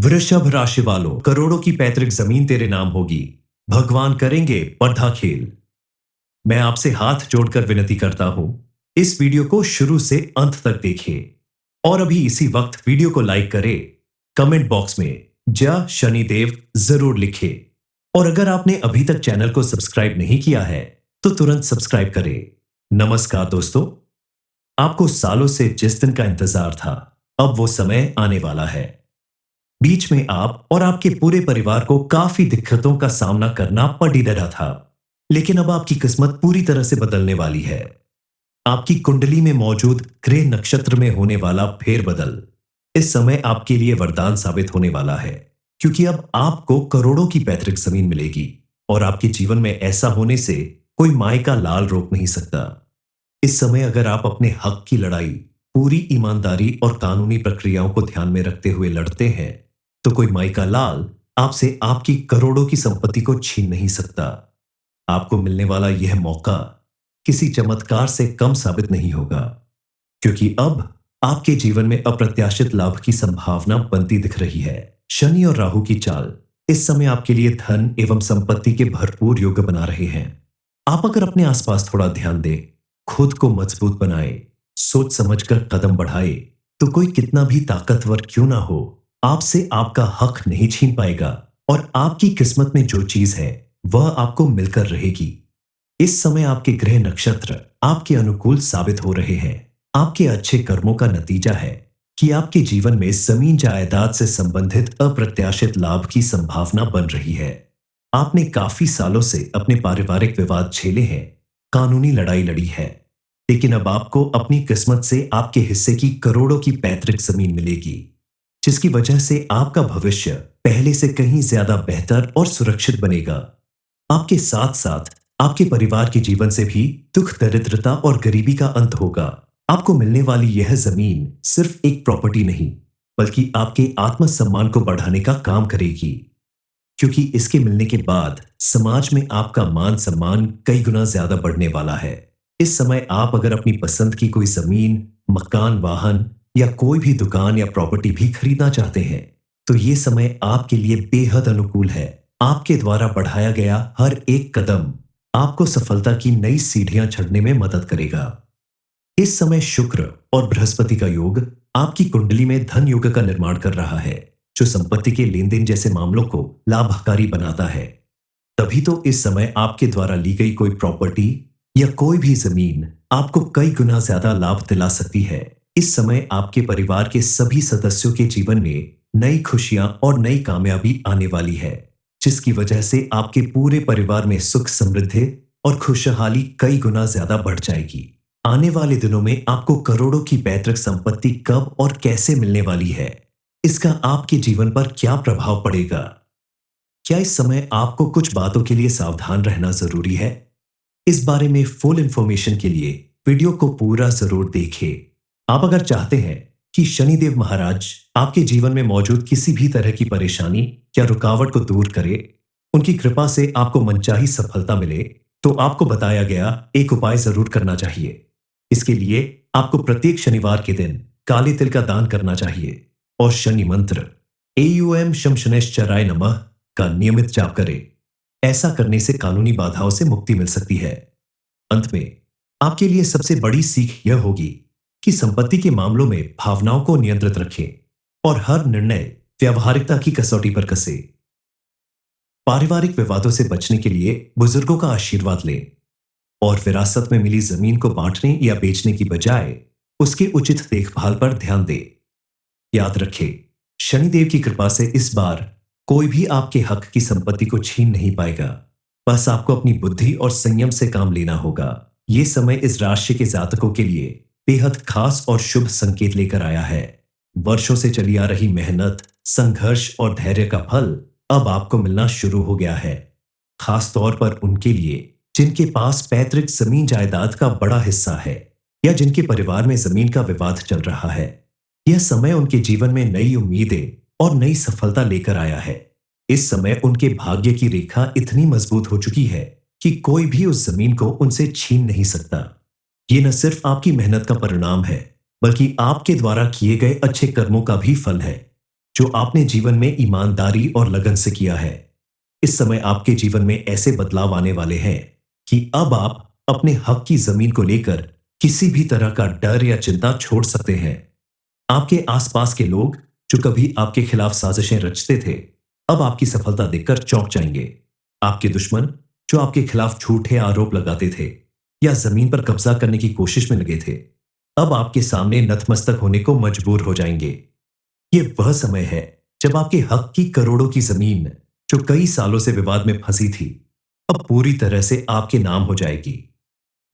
वृषभ राशि वालों, करोड़ों की पैतृक जमीन तेरे नाम होगी। भगवान करेंगे पर्दा खेल। मैं आपसे हाथ जोड़कर विनती करता हूं, इस वीडियो को शुरू से अंत तक देखिए और अभी इसी वक्त वीडियो को लाइक करें। कमेंट बॉक्स में जय शनिदेव जरूर लिखें और अगर आपने अभी तक चैनल को सब्सक्राइब नहीं किया है तो तुरंत सब्सक्राइब करें। नमस्कार दोस्तों, आपको सालों से जिस दिन का इंतजार था, अब वो समय आने वाला है। बीच में आप और आपके पूरे परिवार को काफी दिक्कतों का सामना करना पड़ ही रहा था, लेकिन अब आपकी किस्मत पूरी तरह से बदलने वाली है। आपकी कुंडली में मौजूद ग्रह नक्षत्र में होने वाला फेरबदल इस समय आपके लिए वरदान साबित होने वाला है, क्योंकि अब आपको करोड़ों की पैतृक जमीन मिलेगी और आपके जीवन में ऐसा होने से कोई माय का लाल रोक नहीं सकता। इस समय अगर आप अपने हक की लड़ाई पूरी ईमानदारी और कानूनी प्रक्रियाओं को ध्यान में रखते हुए लड़ते हैं, तो कोई माई का लाल आपसे आपकी करोड़ों की संपत्ति को छीन नहीं सकता। आपको मिलने वाला यह मौका किसी चमत्कार से कम साबित नहीं होगा, क्योंकि अब आपके जीवन में अप्रत्याशित लाभ की संभावना बनती दिख रही है। शनि और राहु की चाल इस समय आपके लिए धन एवं संपत्ति के भरपूर योग बना रहे हैं। आप अगर अपने आसपास थोड़ा ध्यान दें, खुद को मजबूत बनाए, सोच समझकर कदम बढ़ाए, तो कोई कितना भी ताकतवर क्यों ना हो, आपसे आपका हक नहीं छीन पाएगा और आपकी किस्मत में जो चीज है वह आपको मिलकर रहेगी। इस समय आपके ग्रह नक्षत्र आपके अनुकूल साबित हो रहे हैं। आपके अच्छे कर्मों का नतीजा है कि आपके जीवन में जमीन जायदाद से संबंधित अप्रत्याशित लाभ की संभावना बन रही है। आपने काफी सालों से अपने पारिवारिक विवाद झेले हैं, कानूनी लड़ाई लड़ी है, लेकिन अब आपको अपनी किस्मत से आपके हिस्से की करोड़ों की पैतृक जमीन मिलेगी, जिसकी वजह से आपका भविष्य पहले से कहीं ज्यादा बेहतर और सुरक्षित बनेगा। आपके साथ साथ आपके परिवार के जीवन से भी दुख, दरिद्रता और गरीबी का अंत होगा। आपको मिलने वाली यह जमीन सिर्फ एक प्रॉपर्टी नहीं, बल्कि आपके आत्मसम्मान को बढ़ाने का काम करेगी, क्योंकि इसके मिलने के बाद समाज में आपका मान सम्मान कई गुना ज्यादा बढ़ने वाला है। इस समय आप अगर अपनी पसंद की कोई जमीन, मकान, वाहन या कोई भी दुकान या प्रॉपर्टी भी खरीदना चाहते हैं, तो ये समय आपके लिए बेहद अनुकूल है। आपके द्वारा बढ़ाया गया हर एक कदम आपको सफलता की नई सीढ़ियां चढ़ने में मदद करेगा। इस समय शुक्र और बृहस्पति का योग आपकी कुंडली में धन योग का निर्माण कर रहा है, जो संपत्ति के लेन देन जैसे मामलों को लाभकारी बनाता है। तभी तो इस समय आपके द्वारा ली गई कोई प्रॉपर्टी या कोई भी जमीन आपको कई गुना ज्यादा लाभ दिला सकती है। इस समय आपके परिवार के सभी सदस्यों के जीवन में नई खुशियां और नई कामयाबी आने वाली है, जिसकी वजह से आपके पूरे परिवार में सुख, समृद्धि और खुशहाली कई गुना ज्यादा बढ़ जाएगी। आने वाले दिनों में आपको करोड़ों की पैतृक संपत्ति कब और कैसे मिलने वाली है, इसका आपके जीवन पर क्या प्रभाव पड़ेगा? क्या इस समय आपको कुछ बातों के लिए सावधान रहना जरूरी है? इस बारे में फुल इंफॉर्मेशन के लिए वीडियो को पूरा जरूर देखें। आप अगर चाहते हैं कि शनिदेव महाराज आपके जीवन में मौजूद किसी भी तरह की परेशानी या रुकावट को दूर करे, उनकी कृपा से आपको मनचाही सफलता मिले, तो आपको बताया गया एक उपाय जरूर करना चाहिए। इसके लिए आपको प्रत्येक शनिवार के दिन काले तिल का दान करना चाहिए और शनि मंत्र एयूएम शम शनैश्चराय नमः का नियमित जाप करें। ऐसा करने से कानूनी बाधाओं से मुक्ति मिल सकती है। अंत में आपके लिए सबसे बड़ी सीख यह होगी कि संपत्ति के मामलों में भावनाओं को नियंत्रित रखें और हर निर्णय व्यावहारिकता की कसौटी पर कसे। पारिवारिक विवादों से बचने के लिए बुजुर्गों का आशीर्वाद लें और विरासत में मिली जमीन को बांटने या बेचने की बजाय उसके उचित देखभाल पर ध्यान दें। याद रखें, शनिदेव की कृपा से इस बार कोई भी आपके हक की संपत्ति को छीन नहीं पाएगा। बस आपको अपनी बुद्धि और संयम से काम लेना होगा। यह समय इस राशि के जातकों के लिए बेहद खास और शुभ संकेत लेकर आया है। वर्षों से चली आ रही मेहनत, संघर्ष और धैर्य का फल अब आपको मिलना शुरू हो गया है। खास तौर पर उनके लिए जिनके पास पैतृक जमीन जायदाद का बड़ा हिस्सा है या जिनके परिवार में जमीन का विवाद चल रहा है। यह समय उनके जीवन में नई उम्मीदें और नई सफलता लेकर आया है। इस समय उनके भाग्य की रेखा इतनी मजबूत हो चुकी है कि कोई भी उस जमीन को उनसे छीन नहीं सकता। ये न सिर्फ आपकी मेहनत का परिणाम है, बल्कि आपके द्वारा किए गए अच्छे कर्मों का भी फल है। जो आपने जीवन में ईमानदारी और लगन से किया है। इस समय आपके जीवन में ऐसे बदलाव आने वाले हैं कि अब आप अपने हक की जमीन को लेकर किसी भी तरह का डर या चिंता छोड़ सकते हैं। आपके आसपास के लोग जो कभी आपके खिलाफ साजिशें रचते थे, अब आपकी सफलता देखकर चौंक जाएंगे। आपके दुश्मन जो आपके खिलाफ झूठे आरोप लगाते थे या जमीन पर कब्जा करने की कोशिश में लगे थे, अब आपके सामने नतमस्तक होने को मजबूर हो जाएंगे। ये वह समय है जब आपके हक की करोड़ों की जमीन जो कई सालों से विवाद में फंसी थी, अब पूरी तरह से आपके नाम हो जाएगी।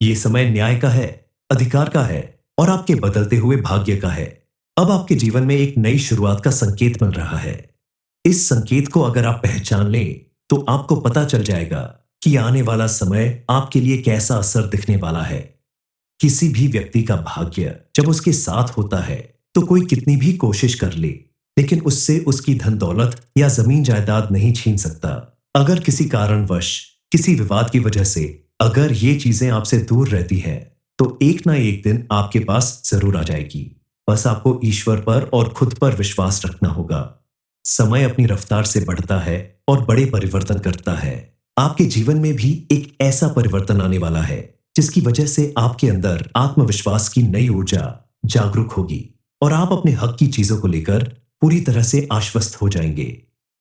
ये समय न्याय का है, अधिकार का है और आपके बदलते हुए भाग्य का है। अब आपके जीवन में एक नई शुरुआत का संकेत मिल रहा है। इस संकेत को अगर आप पहचान लें, तो आपको पता चल जाएगा कि आने वाला समय आपके लिए कैसा असर दिखने वाला है। किसी भी व्यक्ति का भाग्य जब उसके साथ होता है, तो कोई कितनी भी कोशिश कर ले, लेकिन उससे उसकी धन दौलत या जमीन जायदाद नहीं छीन सकता। अगर किसी कारणवश, किसी विवाद की वजह से अगर ये चीजें आपसे दूर रहती हैं, तो एक ना एक दिन आपके पास जरूर आ जाएगी। बस आपको ईश्वर पर और खुद पर विश्वास रखना होगा। समय अपनी रफ्तार से बढ़ता है और बड़े परिवर्तन करता है। आपके जीवन में भी एक ऐसा परिवर्तन आने वाला है जिसकी वजह से आपके अंदर आत्मविश्वास की नई ऊर्जा जागरूक होगी और आप अपने हक की चीजों को लेकर पूरी तरह से आश्वस्त हो जाएंगे,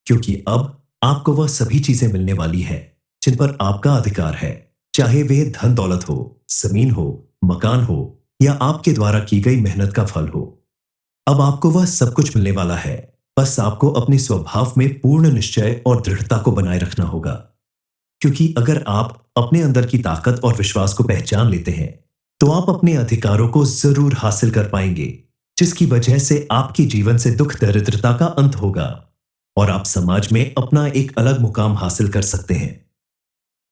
क्योंकि अब आपको वह सभी चीजें मिलने वाली हैं जिन पर आपका अधिकार है, चाहे वे धन दौलत हो, जमीन हो, मकान हो या आपके द्वारा की गई मेहनत का फल हो। अब आपको वह सब कुछ मिलने वाला है। बस आपको अपने स्वभाव में पूर्ण निश्चय और दृढ़ता को बनाए रखना होगा, क्योंकि अगर आप अपने अंदर की ताकत और विश्वास को पहचान लेते हैं, तो आप अपने अधिकारों को जरूर हासिल कर पाएंगे, जिसकी वजह से आपके जीवन से दुख दरिद्रता का अंत होगा और आप समाज में अपना एक अलग मुकाम हासिल कर सकते हैं।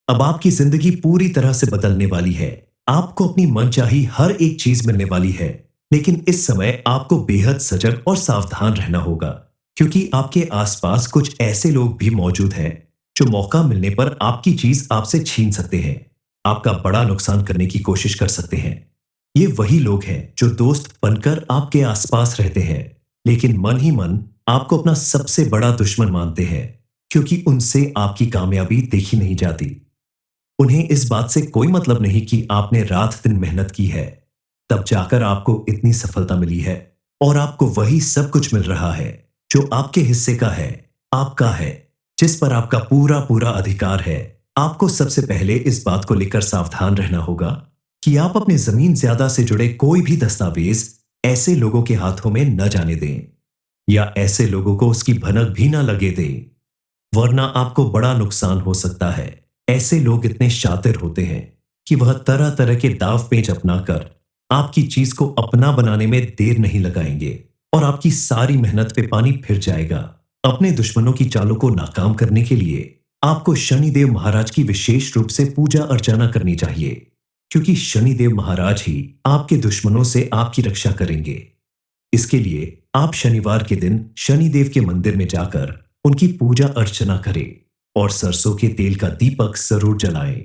अब आपकी जिंदगी पूरी तरह से बदलने वाली है। आपको अपनी मनचाही हर एक चीज मिलने वाली है, लेकिन इस समय आपको बेहद सजग और सावधान रहना होगा, क्योंकि आपके आसपास कुछ ऐसे लोग भी मौजूद हैं जो मौका मिलने पर आपकी चीज आपसे छीन सकते हैं, आपका बड़ा नुकसान करने की कोशिश कर सकते हैं। ये वही लोग हैं जो दोस्त बनकर आपके आसपास रहते हैं, लेकिन मन ही मन आपको अपना सबसे बड़ा दुश्मन मानते हैं, क्योंकि उनसे आपकी कामयाबी देखी नहीं जाती। उन्हें इस बात से कोई मतलब नहीं कि आपने रात दिन मेहनत की है, तब जाकर आपको इतनी सफलता मिली है और आपको वही सब कुछ मिल रहा है जो आपके हिस्से का है, आपका है, जिस पर आपका पूरा पूरा अधिकार है। आपको सबसे पहले इस बात को लेकर सावधान रहना होगा कि आप अपने जमीन ज्यादा से जुड़े कोई भी दस्तावेज ऐसे लोगों के हाथों में न जाने दें या ऐसे लोगों को उसकी भनक भी ना लगे दें, वरना आपको बड़ा नुकसान हो सकता है। ऐसे लोग इतने शातिर होते हैं कि वह तरह तरह के दाव पेच अपनाकर आपकी चीज को अपना बनाने में देर नहीं लगाएंगे और आपकी सारी मेहनत पे पानी फिर जाएगा। अपने दुश्मनों की चालों को नाकाम करने के लिए आपको शनिदेव महाराज की विशेष रूप से पूजा अर्चना करनी चाहिए, क्योंकि शनिदेव महाराज ही आपके दुश्मनों से आपकी रक्षा करेंगे। इसके लिए आप शनिवार के दिन शनिदेव के मंदिर में जाकर उनकी पूजा अर्चना करें और सरसों के तेल का दीपक जरूर जलाएं।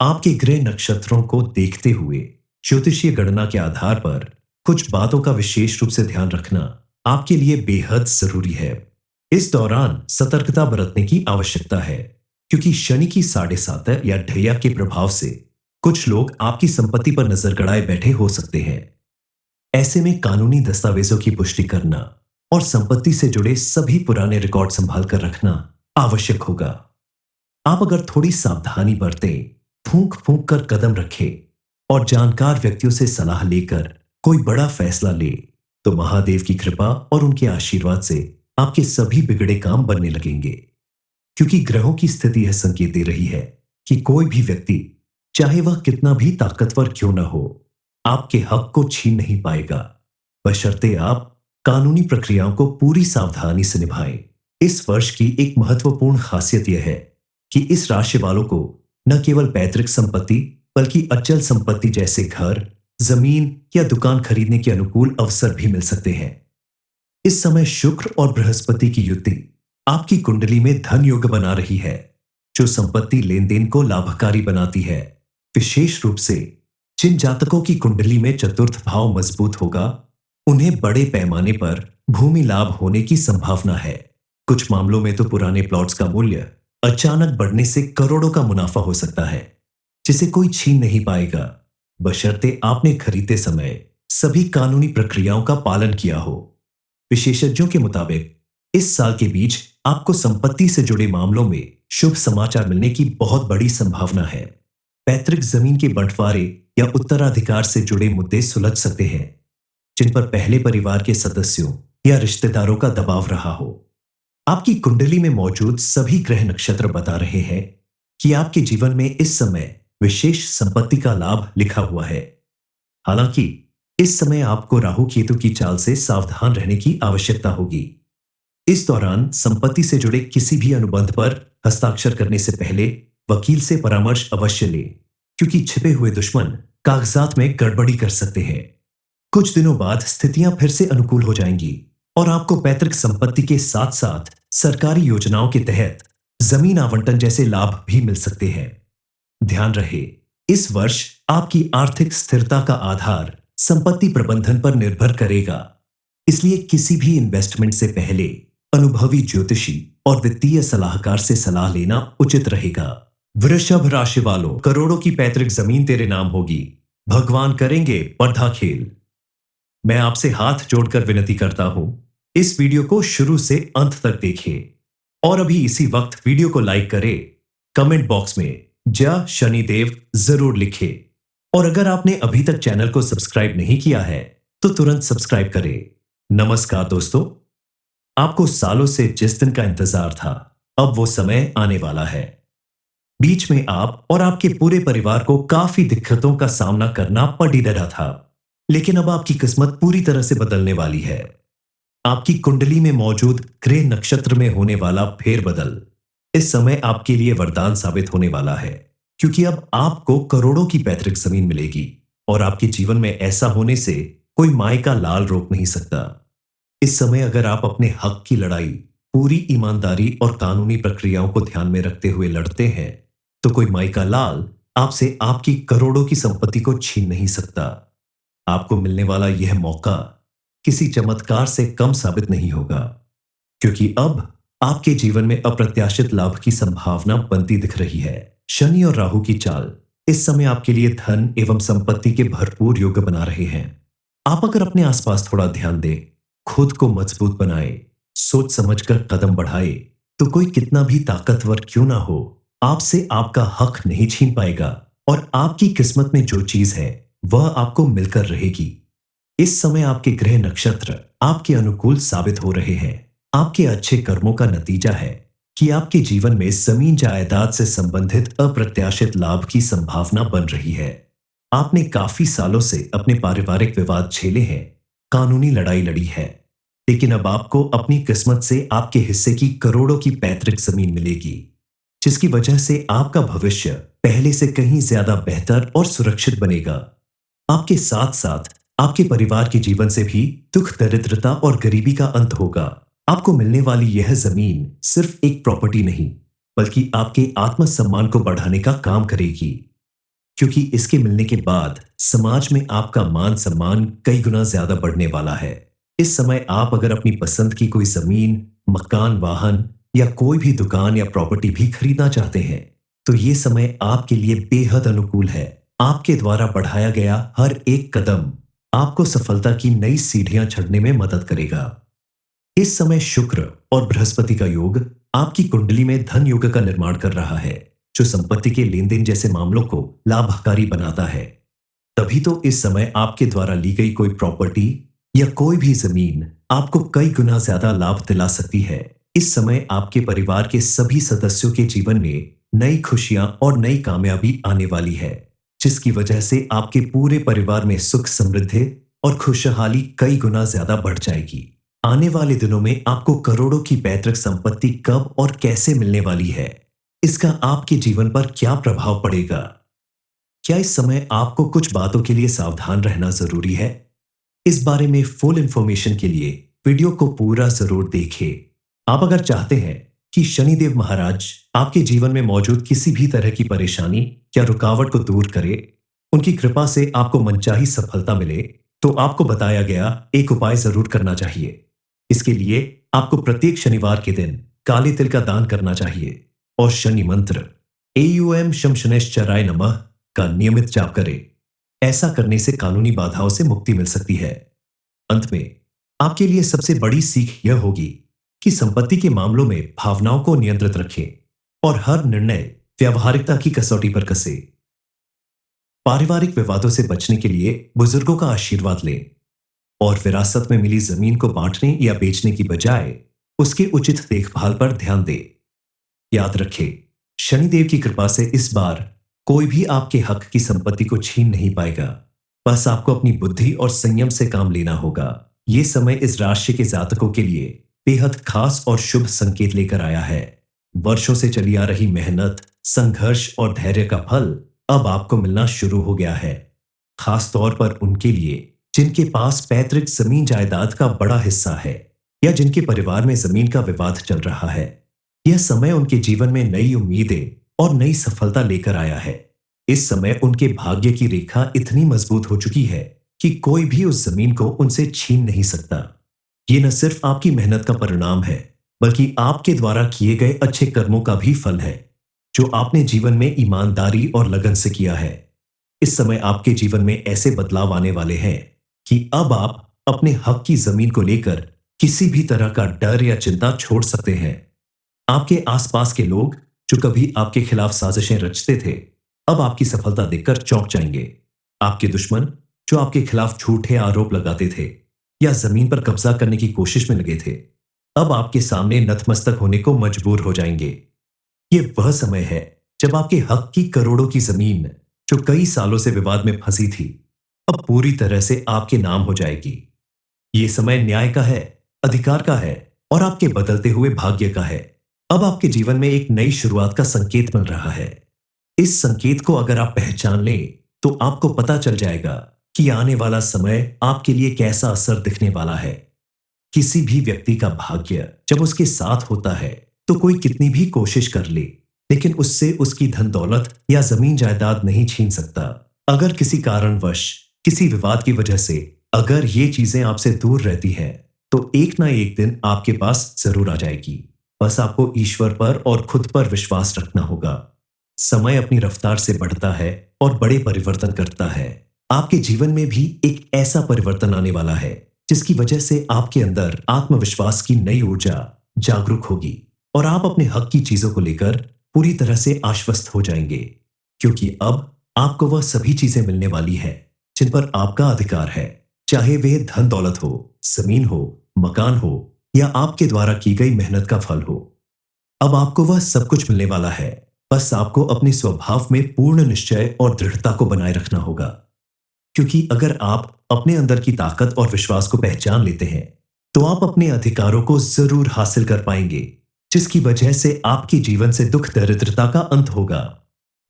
आपके ग्रह नक्षत्रों को देखते हुए ज्योतिषीय गणना के आधार पर कुछ बातों का विशेष रूप से ध्यान रखना आपके लिए बेहद जरूरी है। इस दौरान सतर्कता बरतने की आवश्यकता है, क्योंकि शनि की 7.5 या ढैया के प्रभाव से कुछ लोग आपकी संपत्ति पर नजर गड़ाए बैठे हो सकते हैं। ऐसे में कानूनी दस्तावेजों की पुष्टि करना और संपत्ति से जुड़े सभी पुराने रिकॉर्ड संभाल कर रखना आवश्यक होगा। आप अगर थोड़ी सावधानी बरतें, फूंक फूंक कर कदम रखें और जानकार व्यक्तियों से सलाह लेकर कोई बड़ा फैसला ले, तो महादेव की कृपा और उनके आशीर्वाद से आपके सभी बिगड़े काम बनने लगेंगे। क्योंकि ग्रहों की स्थिति यह संकेत दे रही है कि कोई भी व्यक्ति, चाहे वह कितना भी ताकतवर क्यों न हो, आपके हक को छीन नहीं पाएगा, बशर्ते आप कानूनी प्रक्रियाओं को पूरी सावधानी से निभाएं। इस वर्ष की एक महत्वपूर्ण खासियत यह है कि इस राशि वालों को न केवल पैतृक संपत्ति बल्कि अचल संपत्ति जैसे घर, जमीन या दुकान खरीदने के अनुकूल अवसर भी मिल सकते हैं। इस समय शुक्र और बृहस्पति की युति आपकी कुंडली में धन योग बना रही है, जो संपत्ति लेन देन को लाभकारी बनाती है। विशेष रूप से जिन जातकों की कुंडली में चतुर्थ भाव मजबूत होगा, उन्हें बड़े पैमाने पर भूमि लाभ होने की संभावना है। कुछ मामलों में तो पुराने प्लॉट्स का मूल्य अचानक बढ़ने से करोड़ों का मुनाफा हो सकता है, जिसे कोई छीन नहीं पाएगा, बशर्ते आपने खरीदते समय सभी कानूनी प्रक्रियाओं का पालन किया हो। विशेषज्ञों के मुताबिक इस साल के बीच आपको संपत्ति से जुड़े मामलों में शुभ समाचार मिलने की बहुत बड़ी संभावना है। पैतृक जमीन के बंटवारे या उत्तराधिकार से जुड़े मुद्दे सुलझ सकते हैं, जिन पर पहले परिवार के सदस्यों या रिश्तेदारों का दबाव रहा हो। आपकी कुंडली में मौजूद सभी ग्रह नक्षत्र बता रहे हैं कि आपके जीवन में इस समय विशेष संपत्ति का लाभ लिखा हुआ है। हालांकि इस समय आपको राहु केतु की चाल से सावधान रहने की आवश्यकता होगी। इस दौरान संपत्ति से जुड़े किसी भी अनुबंध पर हस्ताक्षर करने से पहले वकील से परामर्श अवश्य लें, क्योंकि छिपे हुए दुश्मन कागजात में गड़बड़ी कर सकते हैं। कुछ दिनों बाद स्थितियां फिर से अनुकूल हो जाएंगी और आपको पैतृक संपत्ति के साथ साथ सरकारी योजनाओं के तहत जमीन आवंटन जैसे लाभ भी मिल सकते हैं। ध्यान रहे, इस वर्ष आपकी आर्थिक स्थिरता का आधार संपत्ति प्रबंधन पर निर्भर करेगा, इसलिए किसी भी इन्वेस्टमेंट से पहले अनुभवी ज्योतिषी और वित्तीय सलाहकार से सलाह लेना उचित रहेगा। वृषभ राशि वालों, करोड़ों की पैतृक जमीन तेरे नाम होगी, भगवान करेंगे पर्दा खेल। मैं आपसे हाथ जोड़कर विनती करता हूं, इस वीडियो को शुरू से अंत तक देखें और अभी इसी वक्त वीडियो को लाइक करें। कमेंट बॉक्स में जय शनिदेव जरूर लिखें और अगर आपने अभी तक चैनल को सब्सक्राइब नहीं किया है तो तुरंत सब्सक्राइब करें। नमस्कार दोस्तों, आपको सालों से जिस दिन का इंतजार था, अब वो समय आने वाला है। बीच में आप और आपके पूरे परिवार को काफी दिक्कतों का सामना करना पड़ ही रहा था, लेकिन अब आपकी किस्मत पूरी तरह से बदलने वाली है। आपकी कुंडली में मौजूद ग्रह नक्षत्र में होने वाला फेरबदल इस समय आपके लिए वरदान साबित होने वाला है, क्योंकि अब आपको करोड़ों की पैतृक जमीन मिलेगी और आपके जीवन में ऐसा होने से कोई माई का लाल रोक नहीं सकता। इस समय अगर आप अपने हक की लड़ाई पूरी ईमानदारी और कानूनी प्रक्रियाओं को ध्यान में रखते हुए लड़ते हैं, तो कोई माई का लाल आपसे आपकी करोड़ों की संपत्ति को छीन नहीं सकता। आपको मिलने वाला यह मौका किसी चमत्कार से कम साबित नहीं होगा, क्योंकि अब आपके जीवन में अप्रत्याशित लाभ की संभावना बनती दिख रही है। शनि और राहु की चाल इस समय आपके लिए धन एवं संपत्ति के भरपूर योग बना रहे हैं। आप अगर अपने आसपास थोड़ा ध्यान दें, खुद को मजबूत बनाए, सोच समझकर कदम बढ़ाए, तो कोई कितना भी ताकतवर क्यों ना हो, आपसे आपका हक नहीं छीन पाएगा और आपकी किस्मत में जो चीज है वह आपको मिलकर रहेगी। इस समय आपके ग्रह नक्षत्र आपके अनुकूल साबित हो रहे हैं। आपके अच्छे कर्मों का नतीजा है कि आपके जीवन में जमीन जायदाद से संबंधित अप्रत्याशित लाभ की संभावना बन रही है। आपने काफी सालों से अपने पारिवारिक विवाद झेले हैं, कानूनी लड़ाई लड़ी है, लेकिन अब आपको अपनी किस्मत से आपके हिस्से की करोड़ों की पैतृक जमीन मिलेगी, जिसकी वजह से आपका भविष्य पहले से कहीं ज्यादा बेहतर और सुरक्षित बनेगा। आपके साथ साथ आपके परिवार के जीवन से भी दुख, दरिद्रता और गरीबी का अंत होगा। आपको मिलने वाली यह जमीन सिर्फ एक प्रॉपर्टी नहीं, बल्कि आपके आत्मसम्मान को बढ़ाने का काम करेगी, क्योंकि इसके मिलने के बाद समाज में आपका मान सम्मान कई गुना ज्यादा बढ़ने वाला है। इस समय आप अगर अपनी पसंद की कोई जमीन, मकान, वाहन या कोई भी दुकान या प्रॉपर्टी भी खरीदना चाहते हैं, तो ये समय आपके लिए बेहद अनुकूल है। आपके द्वारा बढ़ाया गया हर एक कदम आपको सफलता की नई सीढ़ियां चढ़ने में मदद करेगा। इस समय शुक्र और बृहस्पति का योग आपकी कुंडली में धन योग का निर्माण कर रहा है, जो संपत्ति के लेन देन जैसे मामलों को लाभकारी बनाता है। तभी तो इस समय आपके द्वारा ली गई कोई प्रॉपर्टी या कोई भी जमीन आपको कई गुना ज्यादा लाभ दिला सकती है। इस समय आपके परिवार के सभी सदस्यों के जीवन में नई खुशियां और नई कामयाबी आने वाली है, जिसकी वजह से आपके पूरे परिवार में सुख, समृद्धि और खुशहाली कई गुना ज्यादा बढ़ जाएगी। आने वाले दिनों में आपको करोड़ों की पैतृक संपत्ति कब और कैसे मिलने वाली है, इसका आपके जीवन पर क्या प्रभाव पड़ेगा? क्या इस समय आपको कुछ बातों के लिए सावधान रहना जरूरी है? इस बारे में फुल इंफॉर्मेशन के लिए वीडियो को पूरा जरूर देखें। आप अगर चाहते हैं कि शनिदेव महाराज आपके जीवन में मौजूद किसी भी तरह की परेशानी या रुकावट को दूर करे, उनकी कृपा से आपको मनचाही सफलता मिले, तो आपको बताया गया एक उपाय जरूर करना चाहिए। इसके लिए आपको प्रत्येक शनिवार के दिन काले तिल का दान करना चाहिए और शनि मंत्र एयूएम शम शनैश्चराय नमः का नियमित जाप करें। ऐसा करने से कानूनी बाधाओं से मुक्ति मिल सकती है। अंत में आपके लिए सबसे बड़ी सीख यह होगी कि संपत्ति के मामलों में भावनाओं को नियंत्रित रखें और हर निर्णय व्यावहारिकता की कसौटी पर कसे। पारिवारिक विवादों से बचने के लिए बुजुर्गों का आशीर्वाद लें और विरासत में मिली जमीन को बांटने या बेचने की बजाय उसके उचित देखभाल पर ध्यान दें। याद रखें, शनिदेव की कृपा से इस बार कोई भी आपके हक की संपत्ति को छीन नहीं पाएगा। बस आपको अपनी बुद्धि और संयम से काम लेना होगा। ये समय इस राशि के जातकों के लिए बेहद खास और शुभ संकेत लेकर आया है। वर्षों से चली आ रही मेहनत, संघर्ष और धैर्य का फल अब आपको मिलना शुरू हो गया है। खास तौर पर उनके लिए जिनके पास पैतृक जमीन जायदाद का बड़ा हिस्सा है या जिनके परिवार में जमीन का विवाद चल रहा है। यह समय उनके जीवन में नई उम्मीदें और नई सफलता लेकर आया है। इस समय उनके भाग्य की रेखा इतनी मजबूत हो चुकी है कि कोई भी उस जमीन को उनसे छीन नहीं सकता। ये न सिर्फ आपकी मेहनत का परिणाम है, बल्कि आपके द्वारा किए गए अच्छे कर्मों का भी फल है, जो आपने जीवन में ईमानदारी और लगन से किया है। इस समय आपके जीवन में ऐसे बदलाव आने वाले हैं कि अब आप अपने हक की जमीन को लेकर किसी भी तरह का डर या चिंता छोड़ सकते हैं। आपके आसपास के लोग जो कभी आपके खिलाफ साजिशें रचते थे, अब आपकी सफलता देखकर चौंक जाएंगे। आपके दुश्मन जो आपके खिलाफ झूठे आरोप लगाते थे या जमीन पर कब्जा करने की कोशिश में लगे थे, अब आपके सामने नतमस्तक होने को मजबूर हो जाएंगे। ये वह समय है जब आपके हक की करोड़ों की जमीन जो कई सालों से विवाद में फंसी थी, अब पूरी तरह से आपके नाम हो जाएगी। ये समय न्याय का है, अधिकार का है और आपके बदलते हुए भाग्य का है। अब आपके जीवन में एक नई शुरुआत का संकेत मिल रहा है। इस संकेत को अगर आप पहचान लें तो आपको पता चल जाएगा कि आने वाला समय आपके लिए कैसा असर दिखने वाला है। किसी भी व्यक्ति का भाग्य जब उसके साथ होता है तो कोई कितनी भी कोशिश कर ले, लेकिन उससे उसकी धन दौलत या जमीन जायदाद नहीं छीन सकता। अगर किसी कारणवश, किसी विवाद की वजह से अगर ये चीजें आपसे दूर रहती हैं, तो एक ना एक दिन आपके पास जरूर आ जाएगी। बस आपको ईश्वर पर और खुद पर विश्वास रखना होगा। समय अपनी रफ्तार से बढ़ता है और बड़े परिवर्तन करता है। आपके जीवन में भी एक ऐसा परिवर्तन आने वाला है जिसकी वजह से आपके अंदर आत्मविश्वास की नई ऊर्जा जागरूक होगी और आप अपने हक की चीजों को लेकर पूरी तरह से आश्वस्त हो जाएंगे, क्योंकि अब आपको वह सभी चीजें मिलने वाली है जिन पर आपका अधिकार है, चाहे वे धन दौलत हो, जमीन हो, मकान हो या आपके द्वारा की गई मेहनत का फल हो। अब आपको वह सब कुछ मिलने वाला है। बस आपको अपने स्वभाव में पूर्ण निश्चय और दृढ़ता को बनाए रखना होगा, क्योंकि अगर आप अपने अंदर की ताकत और विश्वास को पहचान लेते हैं तो आप अपने अधिकारों को जरूर हासिल कर पाएंगे, जिसकी वजह से आपके जीवन से दुख दरिद्रता का अंत होगा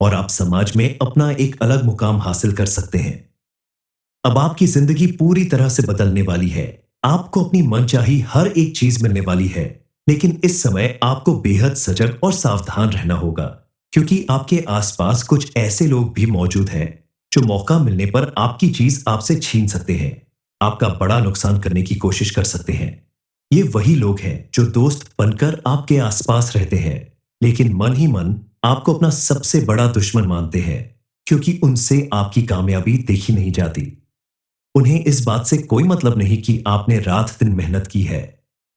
और आप समाज में अपना एक अलग मुकाम हासिल कर सकते हैं। अब आपकी जिंदगी पूरी तरह से बदलने वाली है। आपको अपनी मनचाही हर एक चीज मिलने वाली है, लेकिन इस समय आपको बेहद सजग और सावधान रहना होगा, क्योंकि आपके आसपास कुछ ऐसे लोग भी मौजूद हैं जो मौका मिलने पर आपकी चीज आपसे छीन सकते हैं, आपका बड़ा नुकसान करने की कोशिश कर सकते हैं। ये वही लोग हैं जो दोस्त बनकर आपके आसपास रहते हैं, लेकिन मन ही मन आपको अपना सबसे बड़ा दुश्मन मानते हैं, क्योंकि उनसे आपकी कामयाबी देखी नहीं जाती। उन्हें इस बात से कोई मतलब नहीं कि आपने रात दिन मेहनत की है,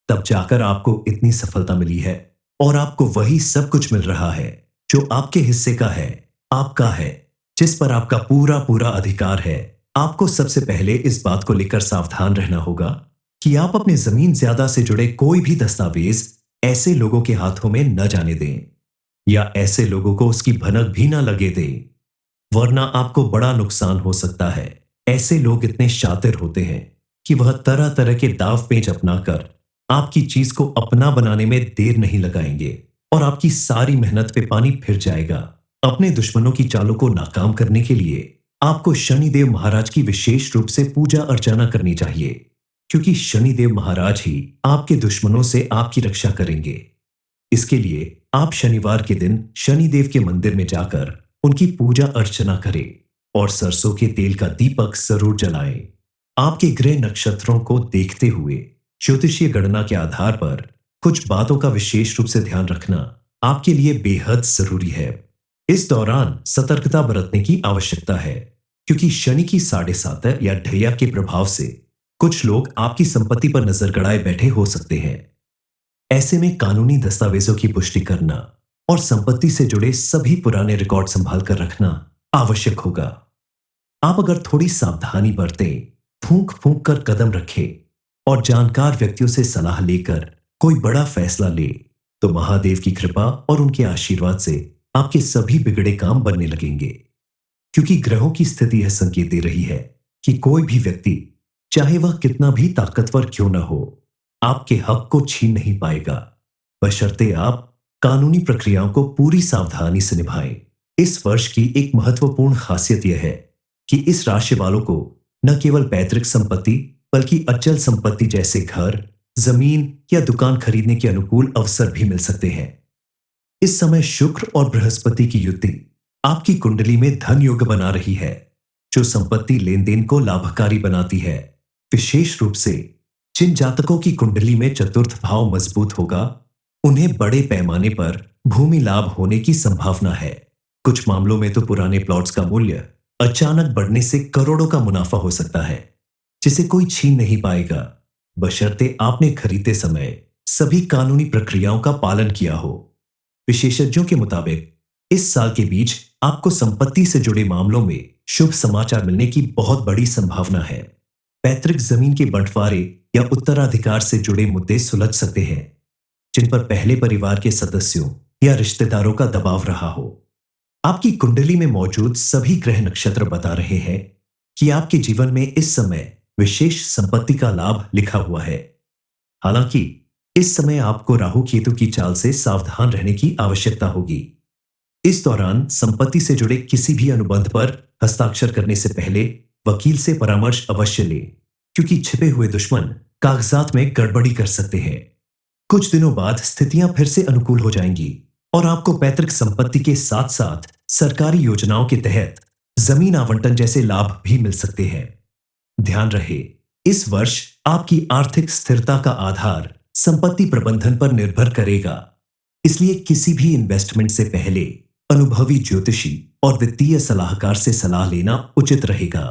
तब जाकर आपको इतनी सफलता मिली है और आपको वही सब कुछ मिल रहा है जो आपके हिस्से का है, आपका है, जिस पर आपका पूरा पूरा अधिकार है। आपको सबसे पहले इस बात को लेकर सावधान रहना होगा कि आप अपने जमीन ज्यादा से जुड़े कोई भी दस्तावेज ऐसे लोगों के हाथों में न जाने दें या ऐसे लोगों को उसकी भनक भी न लगे दें, वरना आपको बड़ा नुकसान हो सकता है। ऐसे लोग इतने शातिर होते हैं कि वह तरह तरह के दाव पेच अपनाकर आपकी चीज को अपना बनाने में देर नहीं लगाएंगे और आपकी सारी मेहनत पे पानी फिर जाएगा। अपने दुश्मनों की चालों को नाकाम करने के लिए आपको शनिदेव महाराज की विशेष रूप से पूजा अर्चना करनी चाहिए, क्योंकि शनिदेव महाराज ही आपके दुश्मनों से आपकी रक्षा करेंगे। इसके लिए आप शनिवार के दिन शनिदेव के मंदिर में जाकर उनकी पूजा अर्चना करें और सरसों के तेल का दीपक जरूर जलाएं। आपके ग्रह नक्षत्रों को देखते हुए ज्योतिषीय गणना के आधार पर कुछ बातों का विशेष रूप से ध्यान रखना आपके लिए बेहद जरूरी है। इस दौरान सतर्कता बरतने की आवश्यकता है, क्योंकि शनि की 7.5 या ढैया के प्रभाव से कुछ लोग आपकी संपत्ति पर नजर गड़ाए बैठे हो सकते हैं। ऐसे में कानूनी दस्तावेजों की पुष्टि करना और संपत्ति से जुड़े सभी पुराने रिकॉर्ड संभाल कर रखना आवश्यक होगा। आप अगर थोड़ी सावधानी बरतें, फूंक फूंक कर कदम रखें और जानकार व्यक्तियों से सलाह लेकर कोई बड़ा फैसला ले, तो महादेव की कृपा और उनके आशीर्वाद से आपके सभी बिगड़े काम बनने लगेंगे। क्योंकि ग्रहों की स्थिति यह संकेत दे रही है कि कोई भी व्यक्ति, चाहे वह कितना भी ताकतवर क्यों न हो, आपके हक को छीन नहीं पाएगा, बशर्ते आप कानूनी प्रक्रियाओं को पूरी सावधानी से निभाएं। इस वर्ष की एक महत्वपूर्ण खासियत यह है कि इस राशि वालों को न केवल पैतृक संपत्ति बल्कि अचल संपत्ति जैसे घर, जमीन या दुकान खरीदने के अनुकूल अवसर भी मिल सकते हैं। इस समय शुक्र और बृहस्पति की युति आपकी कुंडली में धन योग बना रही है, जो संपत्ति लेन देन को लाभकारी बनाती है। विशेष रूप से जिन जातकों की कुंडली में चतुर्थ भाव मजबूत होगा, उन्हें बड़े पैमाने पर भूमि लाभ होने की संभावना है। कुछ मामलों में तो पुराने प्लॉट्स का मूल्य अचानक बढ़ने से करोड़ों का मुनाफा हो सकता है, जिसे कोई छीन नहीं पाएगा, बशर्ते आपने खरीदते समय सभी कानूनी प्रक्रियाओं का पालन किया हो। विशेषज्ञों के मुताबिक इस साल के बीच आपको संपत्ति से जुड़े मामलों में शुभ समाचार मिलने की बहुत बड़ी संभावना है। पैतृक जमीन के बंटवारे या उत्तराधिकार से जुड़े मुद्दे सुलझ सकते हैं, जिन पर पहले परिवार के सदस्यों या रिश्तेदारों का दबाव रहा हो। आपकी कुंडली में मौजूद सभी ग्रह नक्षत्र बता रहे हैं कि आपके जीवन में इस समय विशेष संपत्ति का लाभ लिखा हुआ है। हालांकि इस समय आपको राहु केतु की चाल से सावधान रहने की आवश्यकता होगी। इस दौरान संपत्ति से जुड़े किसी भी अनुबंध पर हस्ताक्षर करने से पहले वकील से परामर्श अवश्य लें, क्योंकि छिपे हुए दुश्मन कागजात में गड़बड़ी कर सकते हैं। कुछ दिनों बाद स्थितियां फिर से अनुकूल हो जाएंगी और आपको पैतृक संपत्ति के साथ साथ सरकारी योजनाओं के तहत जमीन आवंटन जैसे लाभ भी मिल सकते हैं। ध्यान रहे, इस वर्ष आपकी आर्थिक स्थिरता का आधार संपत्ति प्रबंधन पर निर्भर करेगा, इसलिए किसी भी इन्वेस्टमेंट से पहले अनुभवी ज्योतिषी और वित्तीय सलाहकार से सलाह लेना उचित रहेगा।